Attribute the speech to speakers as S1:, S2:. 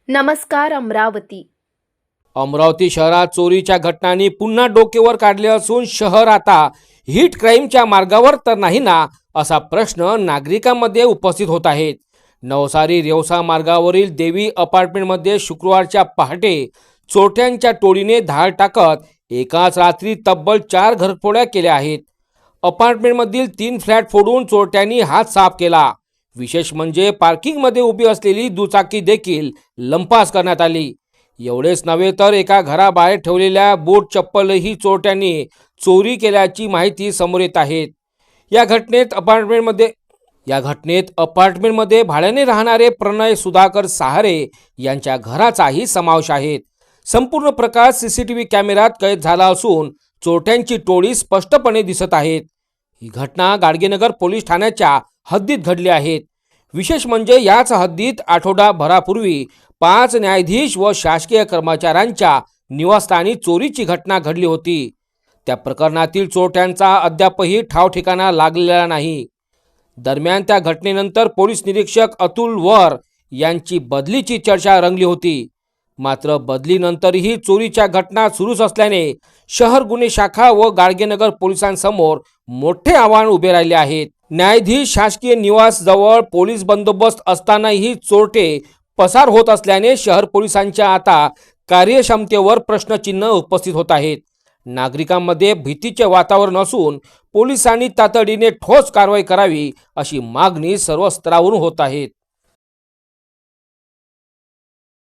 S1: नमस्कार अमरावती।
S2: अमरावती शहरात चोरीच्या घटनांनी पुन्हा डोकेवर काढले असून शहर आता हिट क्राईमच्या मार्गावर तर नाही ना, असा प्रश्न नागरिकांमध्ये उपस्थित होत आहेत। नवसारी रेवसा मार्गावरील देवी अपार्टमेंटमध्ये शुक्रवारच्या पहाटे चोरट्यांच्या टोळीने धाड टाकत एकाच रात्री तब्बल 4 घरफोड्या केल्या आहेत। अपार्टमेंटमधील 3 फ्लॅट फोडून चोरट्यांनी हात साफ केला। विशेष म्हणजे पार्किंगमध्ये उभी असलेली दुचाकी देखील लंपास करण्यात आली। एवढेच नव्हे तर एका घराबाहेर ठेवलेल्या बूट चप्पलही चोरट्यांनी चोरी केल्याची माहिती समोर येत आहे। या घटनेत अपार्टमेंटमध्ये भाड्याने राहणारे प्रणय सुधाकर सहारे यांच्या घराचाही समावेश आहे। संपूर्ण प्रकार सीसीटीव्ही कॅमेऱ्यात कैद झाला असून चोरट्यांची टोळी स्पष्टपणे दिसत आहे। ही घटना गाडगेनगर पोलीस ठाण्याच्या हद्दीत घडली आहे। विशेष म्हणजे याच हद्दीत आठवडाभरापूर्वी 5 न्यायाधीश व शासकीय कर्मचाऱ्यांच्या निवासस्थानी चोरीची घटना घडली होती। त्या प्रकरणातील चोरट्यांचा अद्यापही ठावठिकाणा लागलेला नाही। दरम्यान त्या घटनेनंतर पोलीस निरीक्षक अतुल वर यांची बदलीची चर्चा रंगली होती। मात्र बदलीनंतरही चोरीच्या घटना सुरूच असल्याने शहर गुन्हे शाखा व गाडगेनगर पोलिसांसमोर मोठे आव्हान उभे राहिले आहेत। न्यायाधीश शासकीय निवास जवळ पोलीस बंदोबस्त असतानाही चोरटे पसार होत असल्याने शहर पोलिसांच्या आता कार्यक्षमतेवर प्रश्नचिन्ह उपस्थित होत आहेत। नागरिकांमध्ये भीतीचे वातावरण असून पोलिसांनी तातडीने ठोस कारवाई करावी अशी मागणी सर्व स्तरावरून होत आहे।